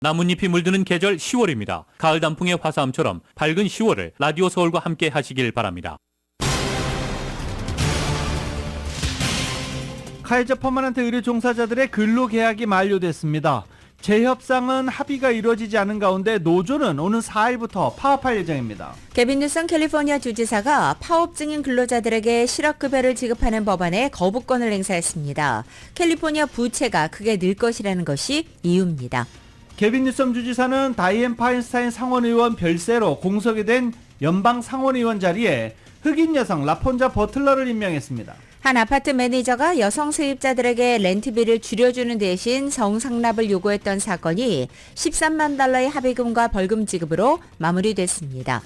나뭇잎이 물드는 계절 10월입니다. 가을 단풍의 화사함처럼 밝은 10월을 라디오 서울과 함께 하시길 바랍니다. 카이저 퍼머넌트 의료 종사자들의 근로계약이 만료됐습니다. 재협상은 합의가 이루어지지 않은 가운데 노조는 오는 4일부터 파업할 예정입니다. 개빈 뉴섬 캘리포니아 주지사가 파업 중인 근로자들에게 실업급여를 지급하는 법안에 거부권을 행사했습니다. 캘리포니아 부채가 크게 늘 것이라는 것이 이유입니다. 개빈 뉴섬 주지사는 다이앤 파인스타인 상원의원 별세로 공석이 된 연방 상원의원 자리에 흑인 여성 라폰자 버틀러를 임명했습니다. 한 아파트 매니저가 여성 세입자들에게 렌트비를 줄여주는 대신 성상납을 요구했던 사건이 13만 달러의 합의금과 벌금 지급으로 마무리됐습니다.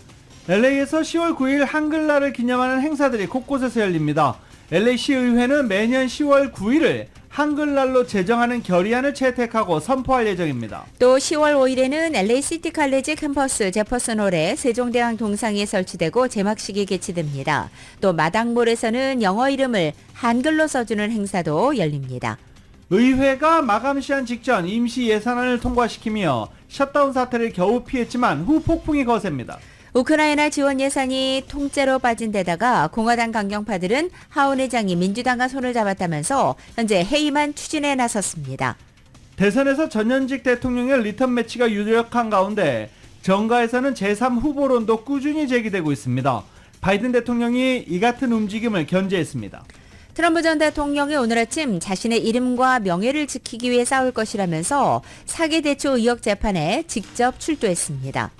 LA에서 10월 9일 한글날을 기념하는 행사들이 곳곳에서 열립니다. LA시의회는 매년 10월 9일을 한글날로 제정하는 결의안을 채택하고 선포할 예정입니다. 또 10월 5일에는 LA 시티 칼리지 캠퍼스 제퍼슨홀에 세종대왕 동상이 설치되고 제막식이 개최됩니다. 또 마당몰에서는 영어 이름을 한글로 써주는 행사도 열립니다. 의회가 마감 시한 직전 임시 예산안을 통과시키며 셧다운 사태를 겨우 피했지만 후 폭풍이 거셉니다. 우크라이나 지원 예산이 통째로 빠진 데다가 공화당 강경파들은 하원 의장이 민주당과 손을 잡았다면서 현재 회의만 추진에 나섰습니다. 대선에서 전현직 대통령의 리턴 매치가 유력한 가운데 정가에서는 제3 후보론도 꾸준히 제기되고 있습니다. 바이든 대통령이 이 같은 움직임을 견제했습니다. 트럼프 전 대통령이 오늘 아침 자신의 이름과 명예를 지키기 위해 싸울 것이라면서 사기대초 의혹 재판에 직접 출두했습니다.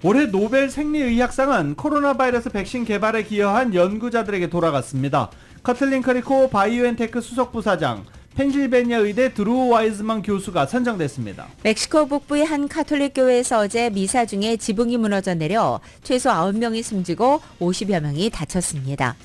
올해 노벨 생리의학상은 코로나 바이러스 백신 개발에 기여한 연구자들에게 돌아갔습니다. 커틀린 커리코 바이오엔테크 수석부사장, 펜실베니아 의대 드루 와이즈먼 교수가 선정됐습니다. 멕시코 북부의 한 가톨릭 교회에서 어제 미사 중에 지붕이 무너져 내려 최소 9명이 숨지고 50여 명이 다쳤습니다.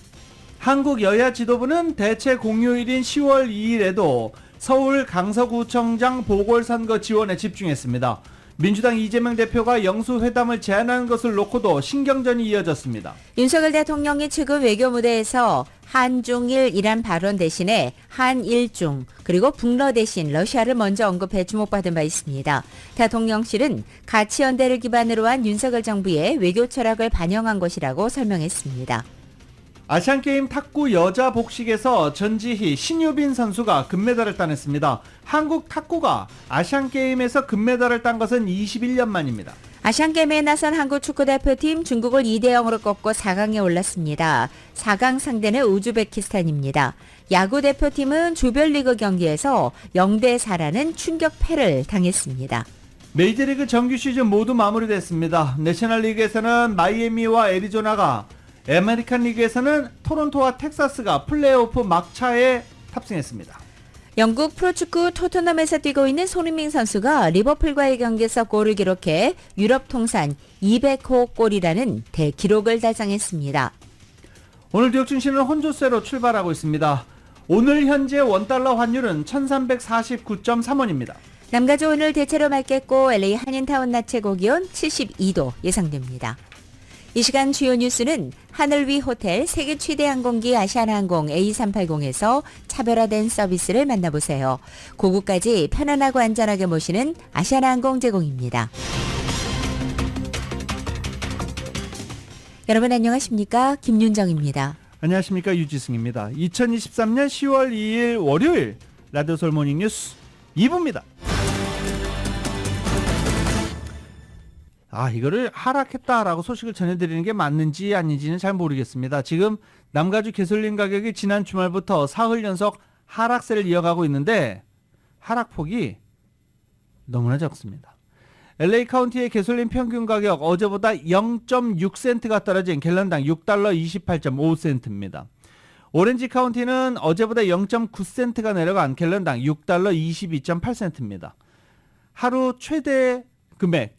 한국 여야 지도부는 대체 공휴일인 10월 2일에도 서울 강서구청장 보궐선거 지원에 집중했습니다. 민주당 이재명 대표가 영수회담을 제안하는 것을 놓고도 신경전이 이어졌습니다. 윤석열 대통령이 최근 외교 무대에서 한중일이란 발언 대신에 한일중 그리고 북러 대신 러시아를 먼저 언급해 주목받은 바 있습니다. 대통령실은 가치연대를 기반으로 한 윤석열 정부의 외교 철학을 반영한 것이라고 설명했습니다. 아시안게임 탁구 여자 복식에서 전지희, 신유빈 선수가 금메달을 따냈습니다. 한국 탁구가 아시안게임에서 금메달을 딴 것은 21년 만입니다. 아시안게임에 나선 한국 축구대표팀 중국을 2대0으로 꺾고 4강에 올랐습니다. 4강 상대는 우즈베키스탄입니다. 야구대표팀은 조별리그 경기에서 0대4라는 충격패를 당했습니다. 메이저리그 정규 시즌 모두 마무리됐습니다. 내셔널리그에서는 마이애미와 애리조나가, 아메리칸 리그에서는 토론토와 텍사스가 플레이오프 막차에 탑승했습니다. 영국 프로축구 토트넘에서 뛰고 있는 손흥민 선수가 리버풀과의 경기에서 골을 기록해 유럽 통산 200호 골이라는 대기록을 달성했습니다. 오늘 뉴욕 증시는 혼조세로 출발하고 있습니다. 오늘 현재 원달러 환율은 1349.3원입니다. 남가주 오늘 대체로 맑겠고 LA 한인타운 낮 최고 기온 72도 예상됩니다. 이 시간 주요 뉴스는 하늘 위 호텔 세계 최대 항공기 아시아나항공 A380에서 차별화된 서비스를 만나보세요. 고국까지 편안하고 안전하게 모시는 아시아나항공 제공입니다. 여러분 안녕하십니까? 김윤정입니다. 안녕하십니까? 유지승입니다. 2023년 10월 2일 월요일 라디오 서울 모닝 뉴스 2부입니다. 이거를 하락했다라고 소식을 전해드리는 게 맞는지 아닌지는 잘 모르겠습니다. 지금 남가주 가솔린 가격이 지난 주말부터 사흘 연속 하락세를 이어가고 있는데 하락폭이 너무나 적습니다. LA 카운티의 가솔린 평균 가격 어제보다 0.6센트가 떨어진 갤런당 6달러 28.5센트입니다. 오렌지 카운티는 어제보다 0.9센트가 내려간 갤런당 6달러 22.8센트입니다. 하루 최다 금액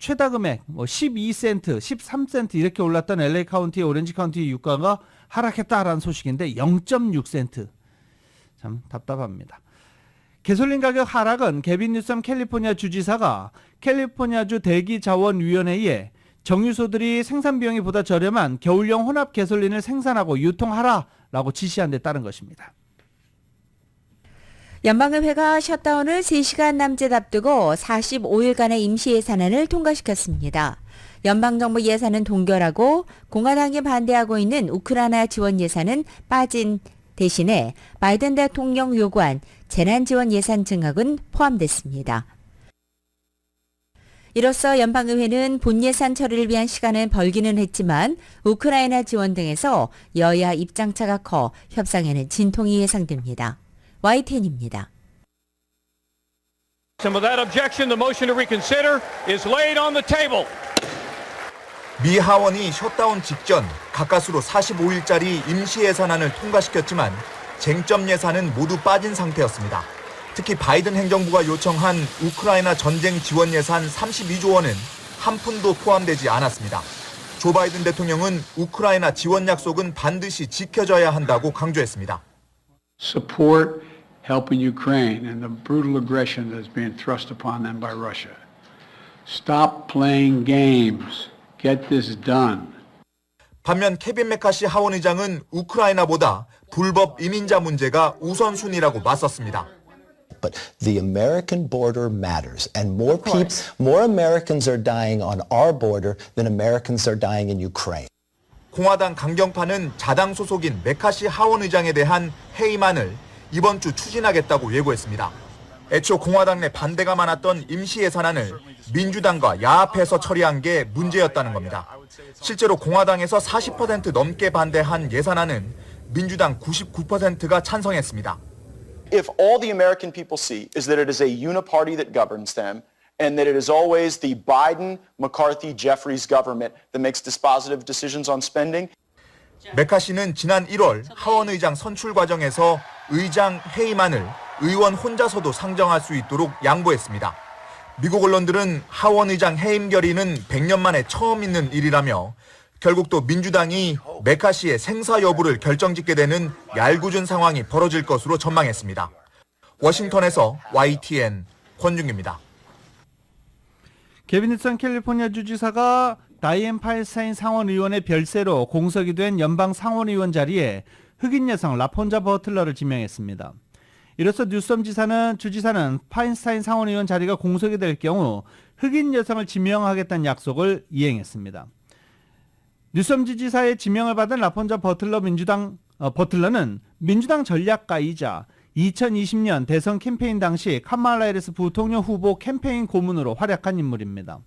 12센트, 13센트 이렇게 올랐던 LA 카운티, 오렌지 카운티 유가가 하락했다라는 소식인데 0.6센트. 참 답답합니다. 가솔린 가격 하락은 개빈 뉴섬 캘리포니아 주지사가 캘리포니아주 대기자원위원회에 정유소들이 생산 비용이 보다 저렴한 겨울용 혼합 가솔린을 생산하고 유통하라라고 지시한 데 따른 것입니다. 연방의회가 셧다운을 3시간 남짓 앞두고 45일간의 임시 예산안을 통과시켰습니다. 연방정부 예산은 동결하고 공화당이 반대하고 있는 우크라이나 지원 예산은 빠진 대신에 바이든 대통령 요구한 재난지원 예산 증액은 포함됐습니다. 이로써 연방의회는 본예산 처리를 위한 시간을 벌기는 했지만 우크라이나 지원 등에서 여야 입장차가 커 협상에는 진통이 예상됩니다. YTN입니다. And with that objection, the motion to reconsider is laid on the table. 미 하원이 셧다운 직전 가까스로 45일짜리 임시 예산안을 통과시켰지만 쟁점 예산은 모두 빠진 상태였습니다. 특히 바이든 행정부가 요청한 우크라이나 전쟁 지원 예산 32조 원은 한 푼도 포함되지 않았습니다. 조 바이든 대통령은 우크라이나 지원 약속은 반드시 지켜져야 한다고 강조했습니다. Support helping Ukraine and the brutal aggression that's being thrust upon them by Russia. Stop playing games. Get this done. 반면 케빈 메카시 하원 의장은 우크라이나보다 불법 이민자 문제가 우선순위라고 맞섰습니다. But the American border matters, and more Americans are dying on our border than Americans are dying in Ukraine. 공화당 강경파는 자당 소속인 메카시 하원 의장에 대한 해임안을 이번 주 추진하겠다고 예고했습니다. 애초 공화당 내 반대가 많았던 임시 예산안을 민주당과 야합해서 처리한 게 문제였다는 겁니다. 실제로 공화당에서 40% 넘게 반대한 예산안은 민주당 99%가 찬성했습니다. If all the American people see is that it is a uniparty that governs them and that it is always the Biden, McCarthy, Jeffries government that makes dispositive decisions on spending. 메카시는 지난 1월 하원 의장 선출 과정에서 의장 해임안을 의원 혼자서도 상정할 수 있도록 양보했습니다. 미국 언론들은 하원 의장 해임 결의는 100년 만에 처음 있는 일이라며 결국 또 민주당이 메카시의 생사 여부를 결정짓게 되는 얄궂은 상황이 벌어질 것으로 전망했습니다. 워싱턴에서 YTN 권중기입니다. 게빈 뉴섬 캘리포니아 주지사가 다이앤 팔스타인 상원의원의 별세로 공석이 된 연방 상원의원 자리에 흑인 여성 라폰자 버틀러를 지명했습니다. 이로써 뉴섬 주지사는 파인스타인 상원의원 자리가 공석이 될 경우 흑인 여성을 지명하겠다는 약속을 이행했습니다. 뉴섬 주지사의 지명을 받은 라폰자 버틀러는 민주당 전략가이자 2020년 대선 캠페인 당시 카말라 해리스 부통령 후보 캠페인 고문으로 활약한 인물입니다.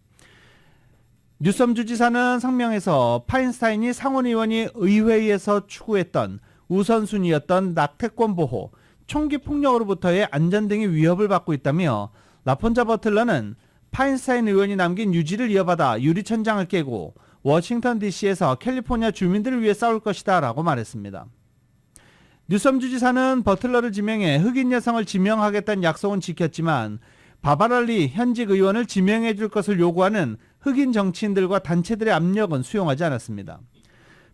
뉴섬 주지사는 성명에서 파인스타인이 상원의원이 의회에서 추구했던 우선순위였던 낙태권 보호, 총기 폭력으로부터의 안전 등의 위협을 받고 있다며 라폰자 버틀러는 파인스타인 의원이 남긴 유지를 이어받아 유리천장을 깨고 워싱턴 DC에서 캘리포니아 주민들을 위해 싸울 것이다 라고 말했습니다. 뉴섬 주지사는 버틀러를 지명해 흑인 여성을 지명하겠다는 약속은 지켰지만 바바랄리 현직 의원을 지명해 줄 것을 요구하는 흑인 정치인들과 단체들의 압력은 수용하지 않았습니다.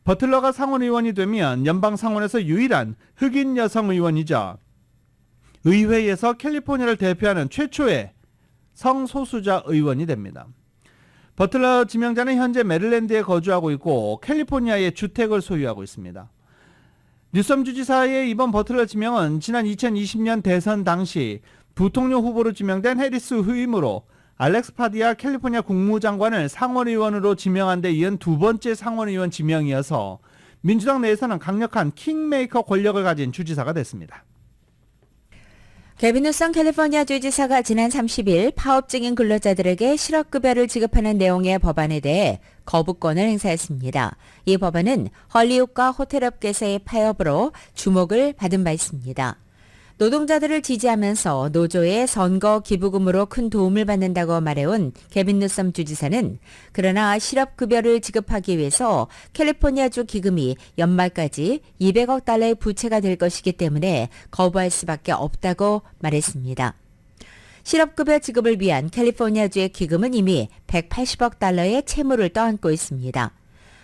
버틀러가 상원의원이 되면 연방 상원에서 유일한 흑인 여성 의원이자 의회에서 캘리포니아를 대표하는 최초의 성소수자 의원이 됩니다. 버틀러 지명자는 현재 메릴랜드에 거주하고 있고 캘리포니아에 주택을 소유하고 있습니다. 뉴섬 주지사의 이번 버틀러 지명은 지난 2020년 대선 당시 부통령 후보로 지명된 해리스 후임으로 알렉스 파디아 캘리포니아 국무장관을 상원의원으로 지명한 데 이은 두 번째 상원의원 지명이어서 민주당 내에서는 강력한 킹메이커 권력을 가진 주지사가 됐습니다. 게빈 뉴섬 캘리포니아 주지사가 지난 30일 파업 중인 근로자들에게 실업급여를 지급하는 내용의 법안에 대해 거부권을 행사했습니다. 이 법안은 헐리우드과 호텔업계에서의 파업으로 주목을 받은 바 있습니다. 노동자들을 지지하면서 노조의 선거 기부금으로 큰 도움을 받는다고 말해온 게빈 뉴섬 주지사는 그러나 실업급여를 지급하기 위해서 캘리포니아주 기금이 연말까지 200억 달러의 부채가 될 것이기 때문에 거부할 수밖에 없다고 말했습니다. 실업급여 지급을 위한 캘리포니아주의 기금은 이미 180억 달러의 채무를 떠안고 있습니다.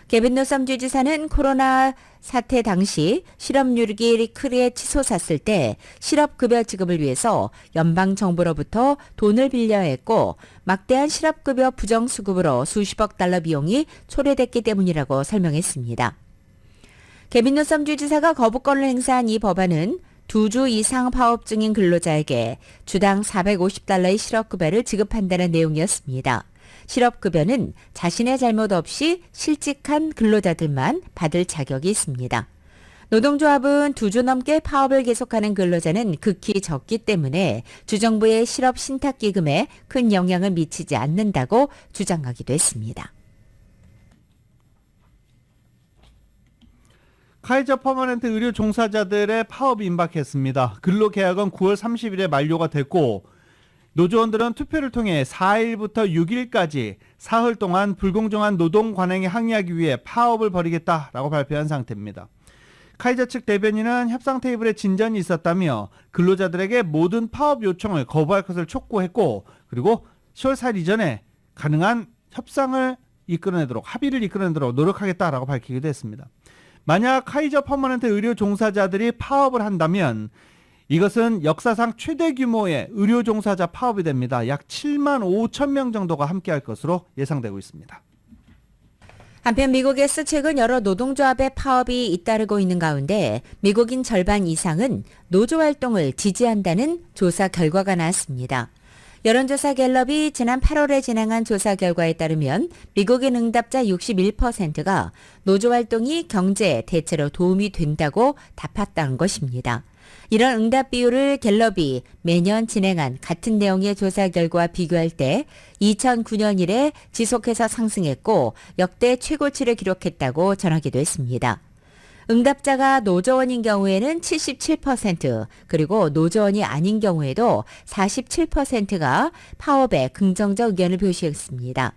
게빈 뉴섬 주지사는 코로나 사태 당시 실업률이 크게 치솟았을 때 실업급여 지급을 위해서 연방정부로부터 돈을 빌려야 했고 막대한 실업급여 부정수급으로 수십억 달러 비용이 초래됐기 때문이라고 설명했습니다. 게빈 뉴섬 주지사가 거부권을 행사한 이 법안은 2주 이상 파업 중인 근로자에게 주당 $450의 실업급여를 지급한다는 내용이었습니다. 실업급여는 자신의 잘못 없이 실직한 근로자들만 받을 자격이 있습니다. 노동조합은 2주 넘게 파업을 계속하는 근로자는 극히 적기 때문에 주정부의 실업 신탁기금에 큰 영향을 미치지 않는다고 주장하기도 했습니다. 카이저 퍼머넌트 의료 종사자들의 파업이 임박했습니다. 근로계약은 9월 30일에 만료가 됐고 노조원들은 투표를 통해 4일부터 6일까지 사흘 동안 불공정한 노동 관행에 항의하기 위해 파업을 벌이겠다라고 발표한 상태입니다. 카이저 측 대변인은 협상 테이블에 진전이 있었다며 근로자들에게 모든 파업 요청을 거부할 것을 촉구했고 그리고 10월 4일 이전에 가능한 협상을 합의를 이끌어내도록 노력하겠다라고 밝히기도 했습니다. 만약 카이저 퍼머넌트 의료 종사자들이 파업을 한다면 이것은 역사상 최대 규모의 의료 종사자 파업이 됩니다. 약 7만 5천 명 정도가 함께할 것으로 예상되고 있습니다. 한편 미국에서 최근 여러 노동조합의 파업이 잇따르고 있는 가운데 미국인 절반 이상은 노조활동을 지지한다는 조사 결과가 나왔습니다. 여론조사 갤럽이 지난 8월에 진행한 조사 결과에 따르면 미국인 응답자 61%가 노조활동이 경제에 대체로 도움이 된다고 답했다는 것입니다. 이런 응답 비율을 갤럽이 매년 진행한 같은 내용의 조사 결과와 비교할 때 2009년 이래 지속해서 상승했고 역대 최고치를 기록했다고 전하기도 했습니다. 응답자가 노조원인 경우에는 77%, 그리고 노조원이 아닌 경우에도 47%가 파업에 긍정적 의견을 표시했습니다.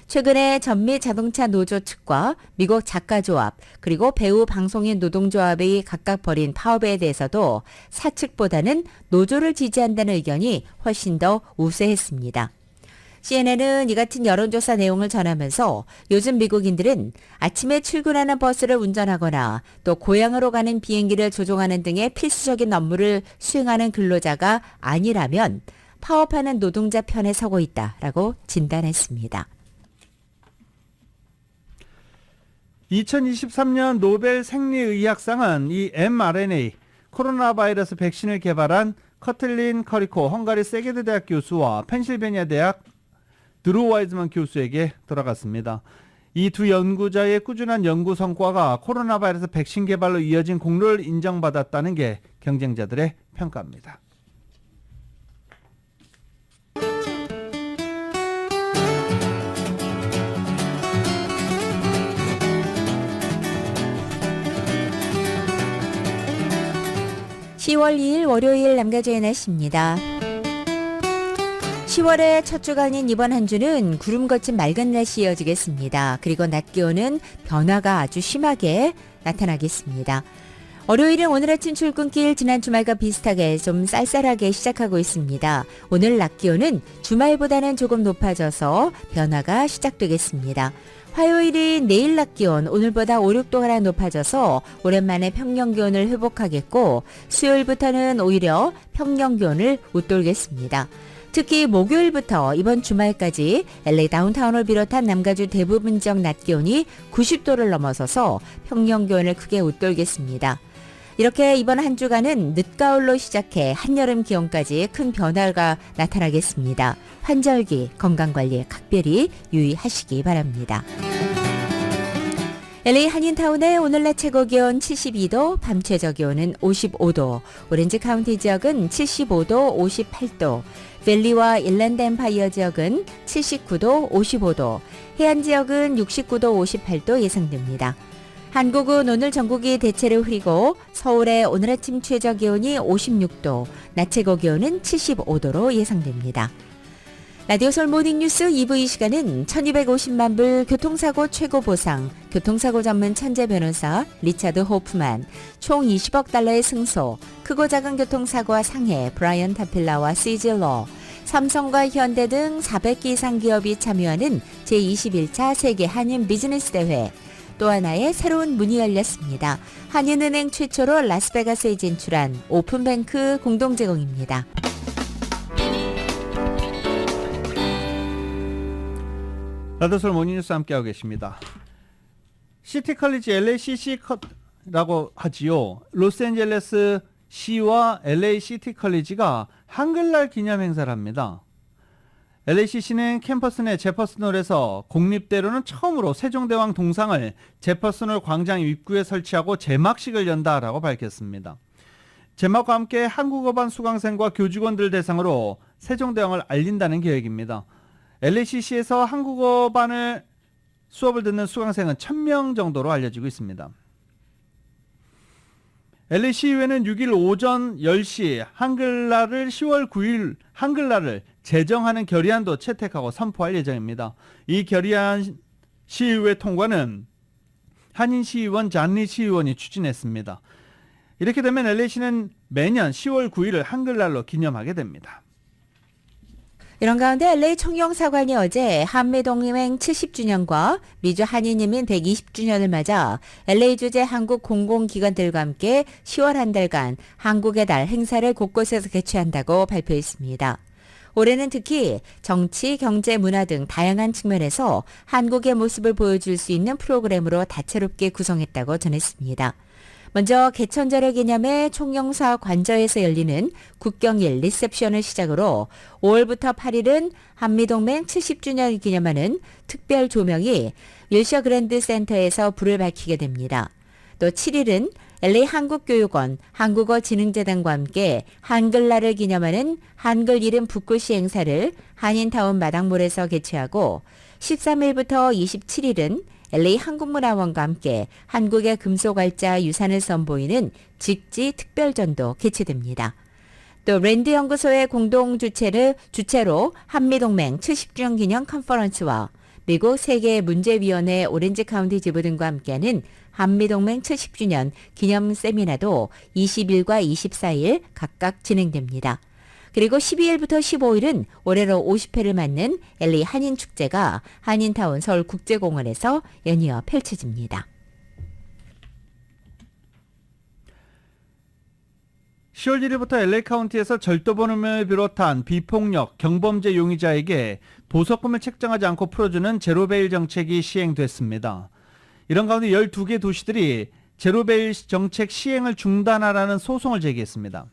최근에 전미 자동차 노조 측과 미국 작가조합 그리고 배우 방송인 노동조합이 각각 벌인 파업에 대해서도 사측보다는 노조를 지지한다는 의견이 훨씬 더 우세했습니다. CNN은 이 같은 여론조사 내용을 전하면서 요즘 미국인들은 아침에 출근하는 버스를 운전하거나 또 고향으로 가는 비행기를 조종하는 등의 필수적인 업무를 수행하는 근로자가 아니라면 파업하는 노동자 편에 서고 있다라고 진단했습니다. 2023년 노벨 생리의학상은 이 mRNA 코로나 바이러스 백신을 개발한 커틀린 커리코 헝가리 세게드 대학 교수와 펜실베니아 대학 드루 와이즈만 교수에게 돌아갔습니다. 이 두 연구자의 꾸준한 연구 성과가 코로나 바이러스 백신 개발로 이어진 공로를 인정받았다는 게 경쟁자들의 평가입니다. (10월 2일) 월요일 남가주의 날씨입니다. 10월의 첫 주간인 이번 한 주는 구름 거친 맑은 날씨 이어지겠습니다. 그리고 낮 기온은 변화가 아주 심하게 나타나겠습니다. 월요일은 오늘 아침 출근길 지난 주말과 비슷하게 좀 쌀쌀하게 시작하고 있습니다. 오늘 낮 기온은 주말보다는 조금 높아져서 변화가 시작되겠습니다. 화요일인 내일 낮 기온 오늘보다 5, 6도가량 높아져서 오랜만에 평년 기온을 회복하겠고 수요일부터는 오히려 평년 기온을 웃돌겠습니다. 특히 목요일부터 이번 주말까지 LA 다운타운을 비롯한 남가주 대부분 지역 낮 기온이 90도를 넘어서서 평년 기온을 크게 웃돌겠습니다. 이렇게 이번 한 주간은 늦가을로 시작해 한여름 기온까지 큰 변화가 나타나겠습니다. 환절기 건강관리에 각별히 유의하시기 바랍니다. LA 한인타운의 오늘 낮 최고 기온 72도, 밤 최저 기온은 55도, 오렌지 카운티 지역은 75도, 58도, 밸리와 일랜드 엠파이어 지역은 79도, 55도, 해안 지역은 69도, 58도 예상됩니다. 한국은 오늘 전국이 대체로 흐리고 서울의 오늘 아침 최저 기온이 56도, 낮 최고 기온은 75도로 예상됩니다. 라디오 서울 모닝뉴스 2부 이 시간은 1250만 불 교통사고 최고 보상, 교통사고 전문 천재 변호사 리차드 호프만, 총 20억 달러의 승소, 크고 작은 교통사고와 상해 브라이언 타필라와 시즐러, 삼성과 현대 등 400개 이상 기업이 참여하는 제21차 세계 한인 비즈니스 대회, 또 하나의 새로운 문이 열렸습니다. 한인은행 최초로 라스베가스에 진출한 오픈뱅크 공동 제공입니다. 라디오 서울 모닝뉴스 함께하고 계십니다. 시티 컬리지 LACC라고 하지요. 로스앤젤레스 시와 LA 시티 컬리지가 한글날 기념 행사를 합니다. LACC는 캠퍼스 내 제퍼슨홀에서 공립대로는 처음으로 세종대왕 동상을 제퍼슨홀 광장 입구에 설치하고 제막식을 연다라고 밝혔습니다. 제막과 함께 한국어반 수강생과 교직원들 대상으로 세종대왕을 알린다는 계획입니다. LACC에서 한국어반을 수업을 듣는 수강생은 1000명 정도로 알려지고 있습니다. LA시의회는 6일 오전 10시 한글날을 10월 9일 한글날을 제정하는 결의안도 채택하고 선포할 예정입니다. 이 결의안 시의회 통과는 한인시의원 잔리 시의원이 추진했습니다. 이렇게 되면 LA시는 매년 10월 9일을 한글날로 기념하게 됩니다. 이런 가운데 LA 총영사관이 어제 한미동맹 70주년과 미주 한인연민 120주년을 맞아 LA 주재 한국 공공기관들과 함께 10월 한 달간 한국의 날 행사를 곳곳에서 개최한다고 발표했습니다. 올해는 특히 정치, 경제, 문화 등 다양한 측면에서 한국의 모습을 보여줄 수 있는 프로그램으로 다채롭게 구성했다고 전했습니다. 먼저 개천절을 기념해 총영사 관저에서 열리는 국경일 리셉션을 시작으로 5월부터 8일은 한미동맹 70주년을 기념하는 특별 조명이 윌셔 그랜드 센터에서 불을 밝히게 됩니다. 또 7일은 LA 한국교육원 한국어진흥재단과 함께 한글날을 기념하는 한글 이름 붓글씨 행사를 한인타운 마당몰에서 개최하고 13일부터 27일은 LA 한국문화원과 함께 한국의 금속알짜 유산을 선보이는 직지 특별전도 개최됩니다. 또 랜드 연구소의 공동 주체로 한미동맹 70주년 기념 컨퍼런스와 미국 세계문제위원회 오렌지 카운티 지부 등과 함께하는 한미동맹 70주년 기념 세미나도 20일과 24일 각각 진행됩니다. 그리고 12일부터 15일은 올해로 50회를 맞는 LA 한인축제가 한인타운 서울국제공원에서 연이어 펼쳐집니다. 10월 1일부터 LA 카운티에서 절도범을 비롯한 비폭력, 경범죄 용의자에게 보석금을 책정하지 않고 풀어주는 제로베일 정책이 시행됐습니다. 이런 가운데 12개 도시들이 제로베일 정책 시행을 중단하라는 소송을 제기했습니다.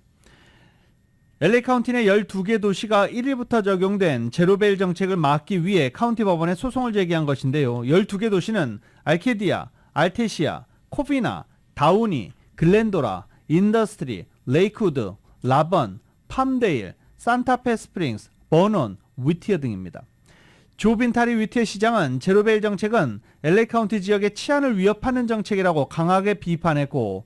LA 카운티 내 12개 도시가 1일부터 적용된 제로베일 정책을 막기 위해 카운티 법원에 소송을 제기한 것인데요. 12개 도시는 알케디아, 알테시아, 코비나, 다우니, 글렌도라, 인더스트리, 레이크우드, 라번, 팜데일, 산타페 스프링스, 버논, 위티어 등입니다. 조 빈타리 위티어 시장은 제로베일 정책은 LA 카운티 지역의 치안을 위협하는 정책이라고 강하게 비판했고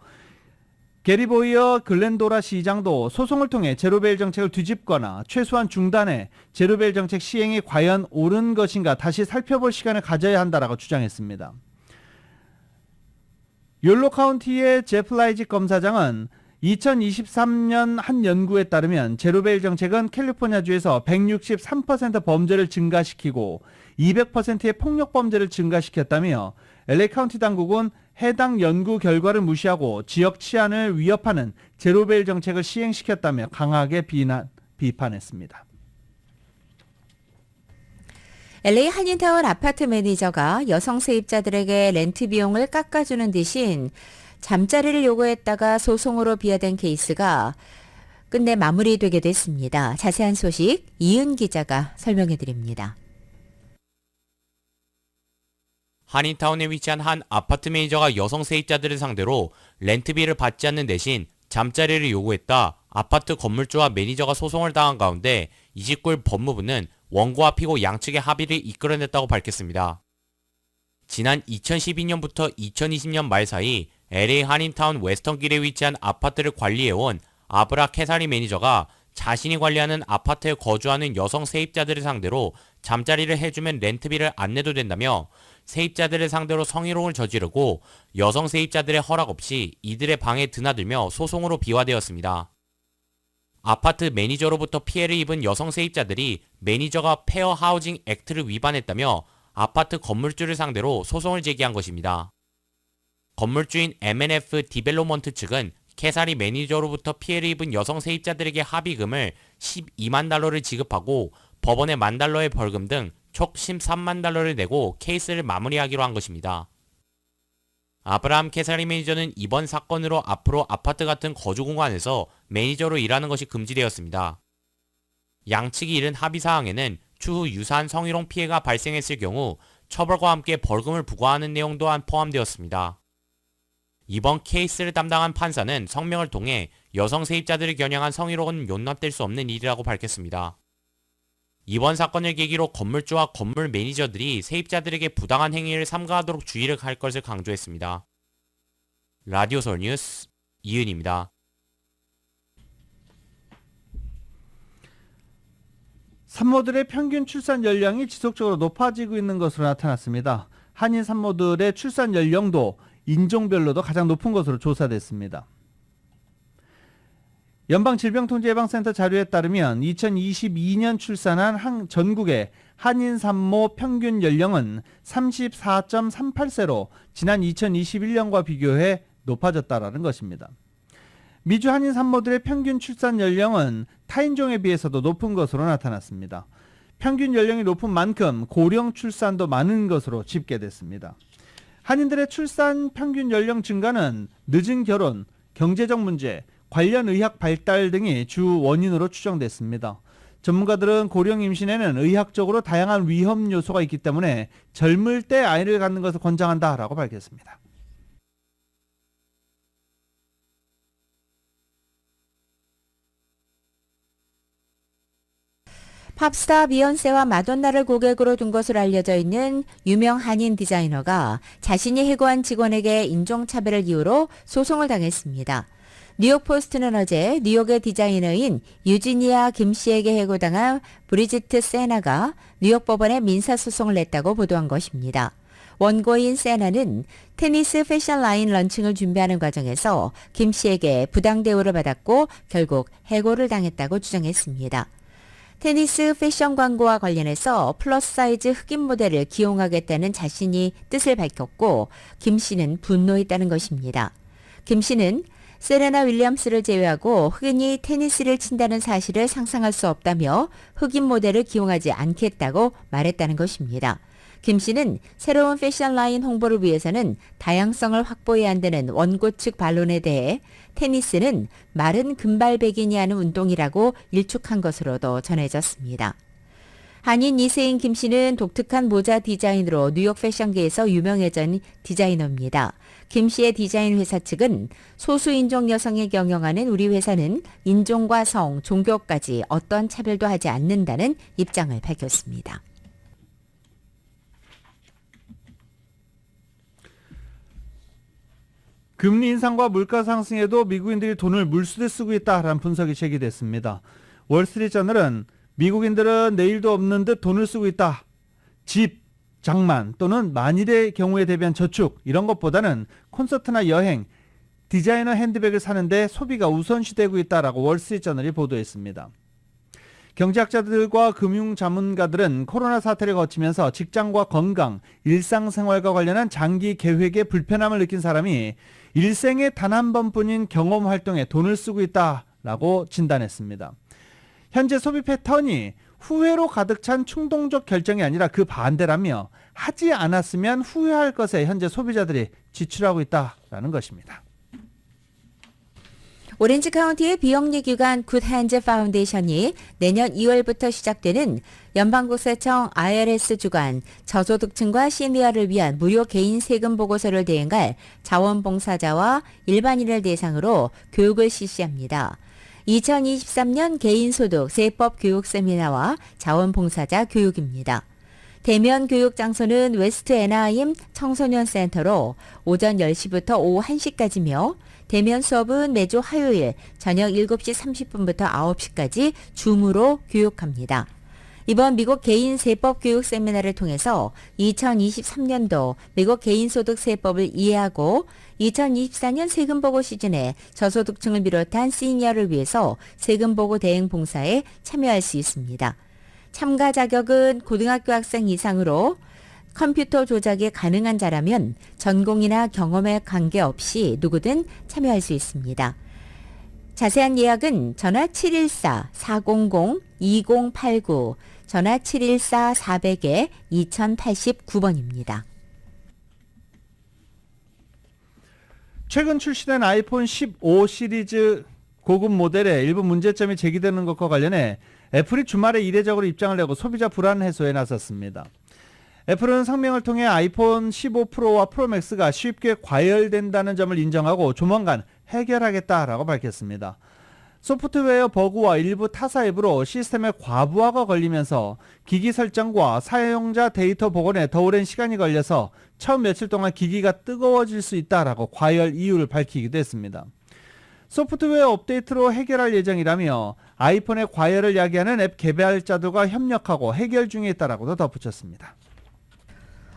게리 보이어 글렌도라 시장도 소송을 통해 제로베일 정책을 뒤집거나 최소한 중단해 제로베일 정책 시행이 과연 옳은 것인가 다시 살펴볼 시간을 가져야 한다라고 주장했습니다. 욜로 카운티의 제프 라이지 검사장은 2023년 한 연구에 따르면 제로베일 정책은 캘리포니아주에서 163% 범죄를 증가시키고 200%의 폭력 범죄를 증가시켰다며 LA 카운티 당국은 해당 연구 결과를 무시하고 지역 치안을 위협하는 제로베일 정책을 시행시켰다며 강하게 비판했습니다. LA 한인타운 아파트 매니저가 여성 세입자들에게 렌트 비용을 깎아주는 대신 잠자리를 요구했다가 소송으로 비화된 케이스가 끝내 마무리되게 됐습니다. 자세한 소식 이은 기자가 설명해 드립니다. 한인타운에 위치한 한 아파트 매니저가 여성 세입자들을 상대로 렌트비를 받지 않는 대신 잠자리를 요구했다 아파트 건물주와 매니저가 소송을 당한 가운데 29일 법무부는 원고와 피고 양측의 합의를 이끌어냈다고 밝혔습니다. 지난 2012년부터 2020년 말 사이 LA 한인타운 웨스턴길에 위치한 아파트를 관리해온 아브라 캐사리 매니저가 자신이 관리하는 아파트에 거주하는 여성 세입자들을 상대로 잠자리를 해주면 렌트비를 안 내도 된다며 세입자들을 상대로 성희롱을 저지르고 여성 세입자들의 허락 없이 이들의 방에 드나들며 소송으로 비화되었습니다. 아파트 매니저로부터 피해를 입은 여성 세입자들이 매니저가 페어 하우징 액트를 위반했다며 아파트 건물주를 상대로 소송을 제기한 것입니다. 건물주인 M&F 디벨로먼트 측은 캐사리 매니저로부터 피해를 입은 여성 세입자들에게 합의금을 12만 달러를 지급하고 법원에 $10,000의 벌금 등 총 13만 달러를 내고 케이스를 마무리하기로 한 것입니다. 아브라함 케사리 매니저는 이번 사건으로 앞으로 아파트 같은 거주 공간에서 매니저로 일하는 것이 금지되었습니다. 양측이 이른 합의사항에는 추후 유사한 성희롱 피해가 발생했을 경우 처벌과 함께 벌금을 부과하는 내용 또한 포함되었습니다. 이번 케이스를 담당한 판사는 성명을 통해 여성 세입자들을 겨냥한 성희롱은 용납될 수 없는 일이라고 밝혔습니다. 이번 사건을 계기로 건물주와 건물 매니저들이 세입자들에게 부당한 행위를 삼가하도록 주의를 할 것을 강조했습니다. 라디오 서울 뉴스 이은입니다. 산모들의 평균 출산 연령이 지속적으로 높아지고 있는 것으로 나타났습니다. 한인 산모들의 출산 연령도 인종별로도 가장 높은 것으로 조사됐습니다. 연방질병통제예방센터 자료에 따르면 2022년 출산한 전국의 한인 산모 평균 연령은 34.38세로 지난 2021년과 비교해 높아졌다라는 것입니다. 미주 한인 산모들의 평균 출산 연령은 타인종에 비해서도 높은 것으로 나타났습니다. 평균 연령이 높은 만큼 고령 출산도 많은 것으로 집계됐습니다. 한인들의 출산 평균 연령 증가는 늦은 결혼, 경제적 문제, 관련 의학 발달 등이 주 원인으로 추정됐습니다. 전문가들은 고령 임신에는 의학적으로 다양한 위험 요소가 있기 때문에 젊을 때 아이를 갖는 것을 권장한다라고 밝혔습니다. 팝스타 비욘세와 마돈나를 고객으로 둔 것으로 알려져 있는 유명 한인 디자이너가 자신이 해고한 직원에게 인종차별을 이유로 소송을 당했습니다. 뉴욕포스트는 어제 뉴욕의 디자이너인 유지니아 김 씨에게 해고당한 브리지트 세나가 뉴욕 법원에 민사소송을 냈다고 보도한 것입니다. 원고인 세나는 테니스 패션 라인 런칭을 준비하는 과정에서 김 씨에게 부당 대우를 받았고 결국 해고를 당했다고 주장했습니다. 테니스 패션 광고와 관련해서 플러스 사이즈 흑인 모델을 기용하겠다는 자신이 뜻을 밝혔고 김 씨는 분노했다는 것입니다. 김 씨는 세레나 윌리엄스를 제외하고 흑인이 테니스를 친다는 사실을 상상할 수 없다며 흑인 모델을 기용하지 않겠다고 말했다는 것입니다. 김 씨는 새로운 패션 라인 홍보를 위해서는 다양성을 확보해야 한다는 원고 측 반론에 대해 테니스는 마른 금발백인이 하는 운동이라고 일축한 것으로도 전해졌습니다. 한인 2세인 김 씨는 독특한 모자 디자인으로 뉴욕 패션계에서 유명해진 디자이너입니다. 김 씨의 디자인 회사 측은 소수인종 여성이 경영하는 우리 회사는 인종과 성, 종교까지 어떤 차별도 하지 않는다는 입장을 밝혔습니다. 금리 인상과 물가 상승에도 미국인들이 돈을 물쓰듯 쓰고 있다라는 분석이 제기됐습니다. 월스트리트저널은 미국인들은 내일도 없는 듯 돈을 쓰고 있다. 집, 장만 또는 만일의 경우에 대비한 저축 이런 것보다는 콘서트나 여행, 디자이너 핸드백을 사는데 소비가 우선시되고 있다라고 월스트리트저널이 보도했습니다. 경제학자들과 금융자문가들은 코로나 사태를 거치면서 직장과 건강, 일상생활과 관련한 장기 계획에 불편함을 느낀 사람이 일생에 단 한 번뿐인 경험 활동에 돈을 쓰고 있다라고 진단했습니다. 현재 소비 패턴이 후회로 가득 찬 충동적 결정이 아니라 그 반대라며 하지 않았으면 후회할 것에 현재 소비자들이 지출하고 있다라는 것입니다. 오렌지 카운티의 비영리기관 굿핸즈 파운데이션이 내년 2월부터 시작되는 연방국세청 IRS 주관 저소득층과 시니어를 위한 무료 개인 세금 보고서를 대행할 자원봉사자와 일반인을 대상으로 교육을 실시합니다. 2023년 개인소득 세법 교육 세미나와 자원봉사자 교육입니다. 대면 교육 장소는 웨스트 애나임 청소년 센터로 오전 10시부터 오후 1시까지며 대면 수업은 매주 화요일 저녁 7시 30분부터 9시까지 줌으로 교육합니다. 이번 미국 개인 세법 교육 세미나를 통해서 2023년도 미국 개인소득 세법을 이해하고 2024년 세금보고 시즌에 저소득층을 비롯한 시니어를 위해서 세금보고 대행 봉사에 참여할 수 있습니다. 참가 자격은 고등학교 학생 이상으로 컴퓨터 조작이 가능한 자라면 전공이나 경험에 관계없이 누구든 참여할 수 있습니다. 자세한 예약은 전화 714-400-2089, 전화 714-400-2089번입니다. 최근 출시된 아이폰 15 시리즈 고급 모델에 일부 문제점이 제기되는 것과 관련해 애플이 주말에 이례적으로 입장을 내고 소비자 불안 해소에 나섰습니다. 애플은 성명을 통해 아이폰 15 프로와 프로 맥스가 쉽게 과열된다는 점을 인정하고 조만간 해결하겠다라고 밝혔습니다. 소프트웨어 버그와 일부 타사 앱으로 시스템에 과부하가 걸리면서 기기 설정과 사용자 데이터 복원에 더 오랜 시간이 걸려서 처음 며칠 동안 기기가 뜨거워질 수 있다라고 과열 이유를 밝히기도 했습니다. 소프트웨어 업데이트로 해결할 예정이라며 아이폰의 과열을 야기하는 앱 개발자들과 협력하고 해결 중에 있다라고도 덧붙였습니다.